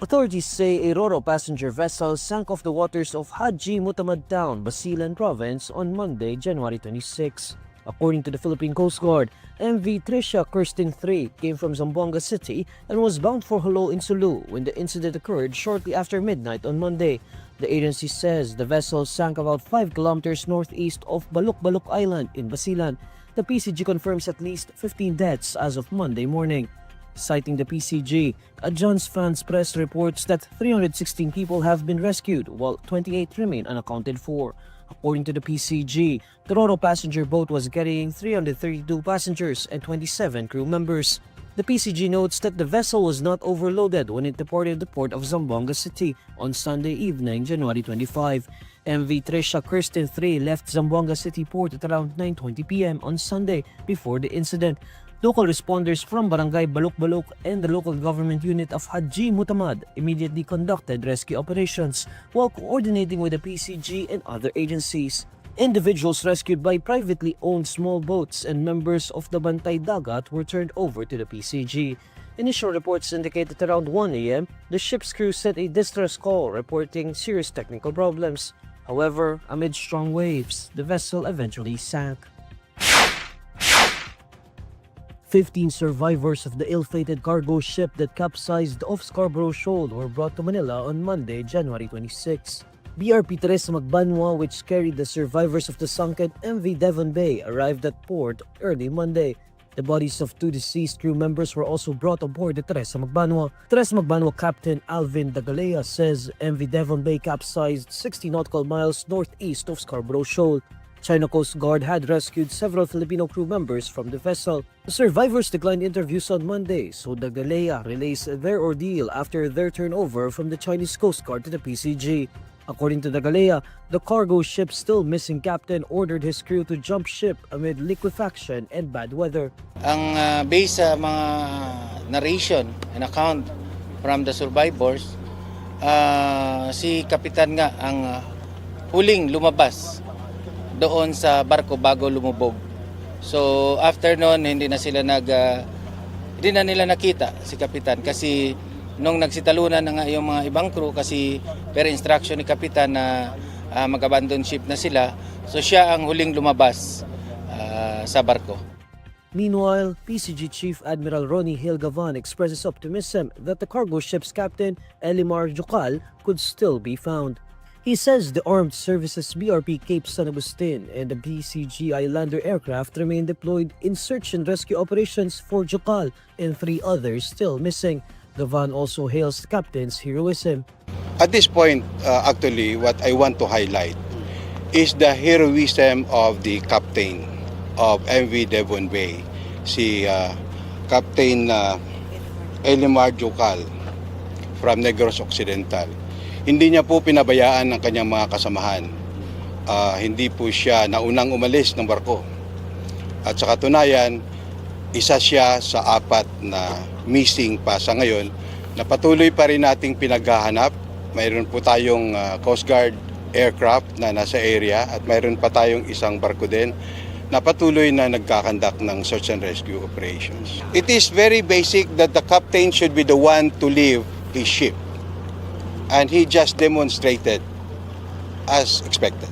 Authorities say a Ro-Ro passenger vessel sank off the waters of Haji Mutamad Town, Basilan Province on Monday, January 26. According to the Philippine Coast Guard, MV Trisha Kirsten 3 came from Zamboanga City and was bound for Jolo in Sulu when the incident occurred shortly after midnight on Monday. The agency says the vessel sank about 5 kilometers northeast of Baluk-Baluk Island in Basilan. The PCG confirms at least 15 deaths as of Monday morning. Citing the PCG, Agence France Presse reports that 316 people have been rescued while 28 remain unaccounted for. According to the PCG, the Ro-Ro passenger boat was carrying 332 passengers and 27 crew members. The PCG notes that the vessel was not overloaded when it departed the port of Zamboanga City on Sunday evening, January 25. MV Trisha Kirsten 3 left Zamboanga City port at around 9:20 p.m. on Sunday before the incident. Local responders from Barangay Baluk-Baluk and the local government unit of Haji Mutamad immediately conducted rescue operations while coordinating with the PCG and other agencies. Individuals rescued by privately owned small boats and members of the Bantay Dagat were turned over to the PCG. Initial reports indicate that around 1 a.m., the ship's crew sent a distress call reporting serious technical problems. However, amid strong waves, the vessel eventually sank. 15 survivors of the ill-fated cargo ship that capsized off Scarborough Shoal were brought to Manila on Monday, January 26. BRP Teresa Magbanwa, which carried the survivors of the sunken MV Devon Bay, arrived at port early Monday. The bodies of 2 deceased crew members were also brought aboard the Teresa Magbanwa. Teresa Magbanwa Captain Alvin Dagalea says MV Devon Bay capsized 60 nautical miles northeast of Scarborough Shoal. China Coast Guard had rescued several Filipino crew members from the vessel. The survivors declined interviews on Monday, so Dagalea relays their ordeal after their turnover from the Chinese Coast Guard to the PCG. According to Dagalea, the cargo ship's still missing captain ordered his crew to jump ship amid liquefaction and bad weather. Ang based sa mga narration and account from the survivors, si Kapitan nga ang huling lumabas doon sa barko bago lumubog. So after noon hindi na nila nakita si Kapitan kasi nung nagsitalunan na nga yung mga ibang crew kasi per instruction ni Kapitan na mag-abandon ship na sila. So siya ang huling lumabas sa barko. Meanwhile, PCG Chief Admiral Ronnie Hilgavan expresses optimism that the cargo ship's captain, Elimar Jokal, could still be found. He says the Armed Services BRP Cape San Agustin and the PCG Islander aircraft remain deployed in search and rescue operations for Jokal and 3 others still missing. Gavan also hails the captain's heroism. At this point, actually, what I want to highlight is the heroism of the captain of MV Devon Bay, si Captain Elimar Jokal from Negros Occidental. Hindi niya po pinabayaan ng kanyang mga kasamahan. Hindi po siya naunang umalis ng barko. At sa katunayan, isa siya sa 4 na missing pa sa ngayon na patuloy pa rin nating pinaghahanap. Mayroon po tayong Coast Guard aircraft na nasa area at mayroon pa tayong isang barko din na patuloy na nagkakandak ng search and rescue operations. It is very basic that the captain should be the one to leave his ship. And he just demonstrated as expected.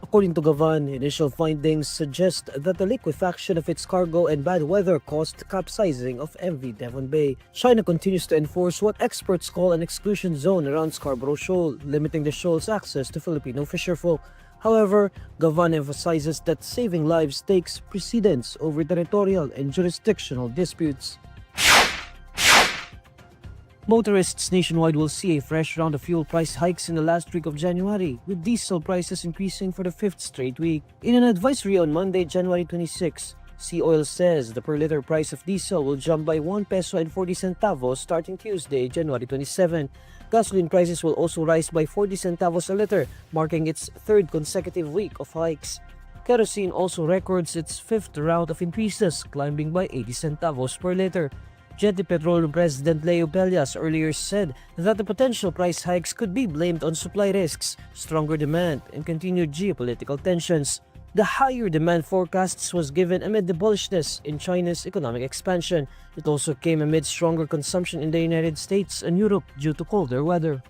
According to Gavan, initial findings suggest that the liquefaction of its cargo and bad weather caused capsizing of MV Devon Bay. China continues to enforce what experts call an exclusion zone around Scarborough Shoal, limiting the shoal's access to Filipino fisherfolk. However, Gavan emphasizes that saving lives takes precedence over territorial and jurisdictional disputes. Motorists nationwide will see a fresh round of fuel price hikes in the last week of January, with diesel prices increasing for the 5th straight week. In an advisory on Monday, January 26, Sea Oil says the per liter price of diesel will jump by 1 peso and 40 centavos starting Tuesday, January 27. Gasoline prices will also rise by 40 centavos a liter, marking its 3rd consecutive week of hikes. Kerosene also records its 5th round of increases, climbing by 80 centavos per liter. Jetty Petroleum President Leo Pellas earlier said that the potential price hikes could be blamed on supply risks, stronger demand, and continued geopolitical tensions. The higher demand forecasts was given amid the bullishness in China's economic expansion. It also came amid stronger consumption in the United States and Europe due to colder weather.